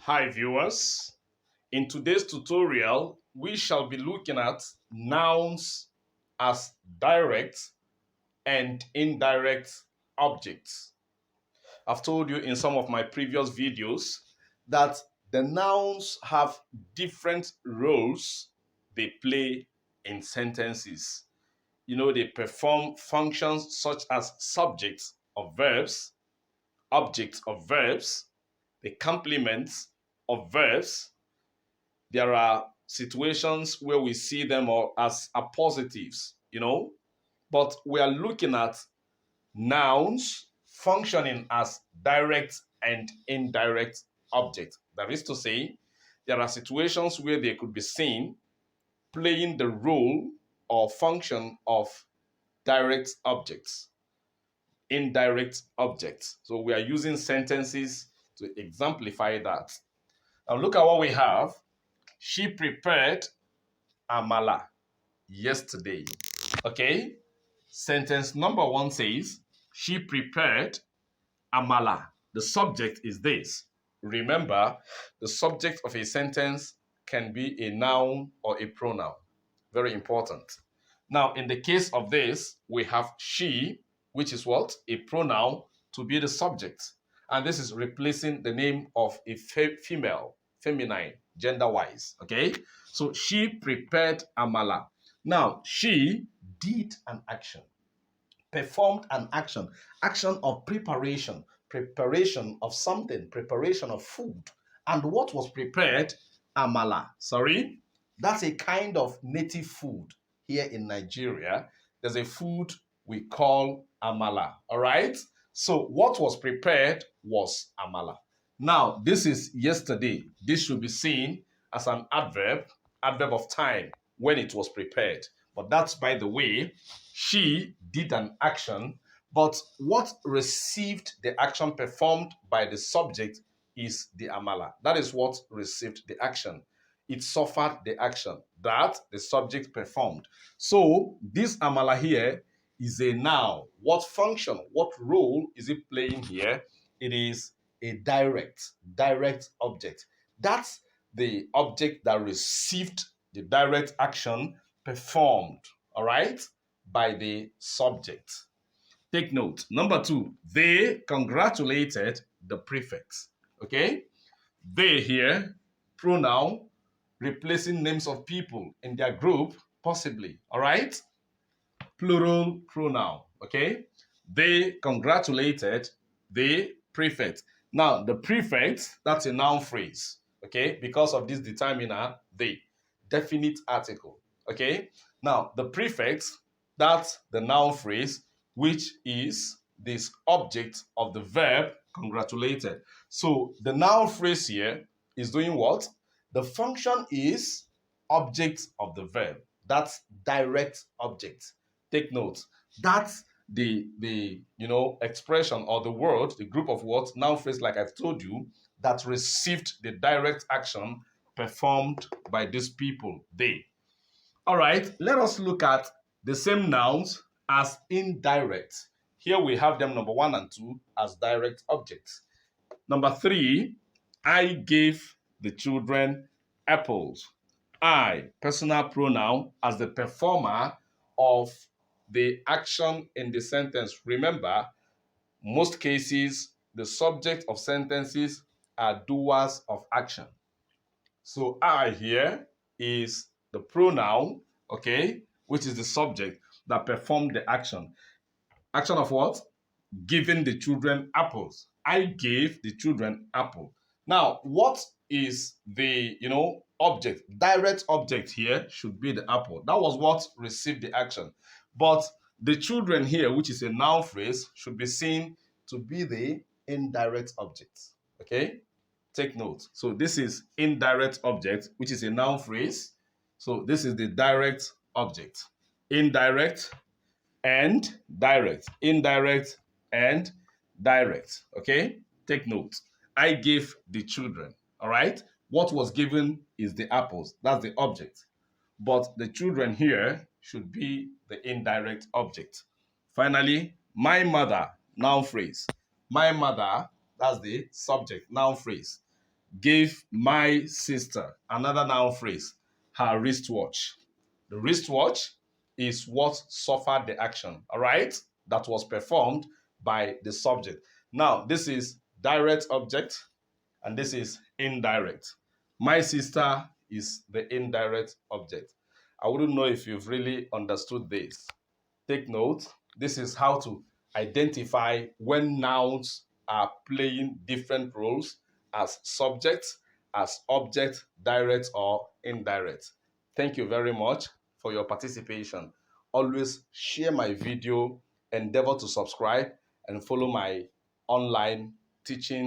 Hi viewers, in today's tutorial we shall be looking at nouns as direct and indirect objects. I've told you in some of my previous videos that the nouns have different roles they play in sentences. They perform functions such as subjects of verbs, objects of verbs, the complements of verbs. There are situations where we see them as appositives. But we are looking at nouns functioning as direct and indirect objects. That is to say, there are situations where they could be seen playing the role or function of direct objects, indirect objects. So we are using sentences to exemplify that. Now look at what we have. She prepared amala yesterday. Okay? Sentence number one says, she prepared amala. The subject is this. Remember, the subject of a sentence can be a noun or a pronoun. Very important. Now, in the case of this, we have she, which is what? A pronoun to be the subject. And this is replacing the name of a female, feminine, gender-wise. Okay? So she prepared amala. Now, she did an action, performed an action, action of preparation, preparation of something, preparation of food. And what was prepared? Amala. Sorry? That's a kind of native food here in Nigeria. There's a food we call amala. All right? So what was prepared was amala. Now, this is yesterday. This should be seen as an adverb of time, when it was prepared. But that's by the way. She did an action, but what received the action performed by the subject is the amala. That is what received the action. It suffered the action that the subject performed. So this amala here is a noun. What function, what role is it playing here? It is a direct object. That's the object that received the direct action performed, all right, by the subject. Take note. Number two, they congratulated the prefect. Okay? They here, pronoun, replacing names of people in their group, possibly, all right? Plural pronoun, okay? They congratulated the prefect. Now, the prefect, that's a noun phrase, okay? Because of this determiner, they, definite article, okay? Now, the prefect, that's the noun phrase, which is this object of the verb congratulated. So, the noun phrase here is doing what? The function is object of the verb. That's direct object. Take note. That's the expression or the word, the group of words, noun phrase, like I've told you, that received the direct action performed by these people, they. All right, let us look at the same nouns as indirect. Here we have them, number one and two, as direct objects. Number three, I gave the children apples. I, personal pronoun, as the performer of the action in the sentence. Remember, most cases, the subject of sentences are doers of action. So I here is the pronoun, okay, which is the subject that performed the action. Action of what? Giving the children apples. I gave the children apple. Now, what is the object? Direct object here should be the apple. That was what received the action. But the children here, which is a noun phrase, should be seen to be the indirect object. Okay? Take note. So this is indirect object, which is a noun phrase. So this is the direct object. Indirect and direct. Indirect and direct. Okay? Take note. I gave the children. All right? What was given is the apples. That's the object. But the children here should be the indirect object. Finally, my mother, noun phrase. My mother, that's the subject, noun phrase. gave my sister, another noun phrase, her wristwatch. The wristwatch is what suffered the action, all right, that was performed by the subject. Now, this is direct object and this is indirect. My sister is the indirect object. I wouldn't know if you've really understood this. Take note. This is how to identify when nouns are playing different roles as subject, as object, direct or indirect. Thank you very much for your participation. Always share my video, endeavor to subscribe and follow my online teaching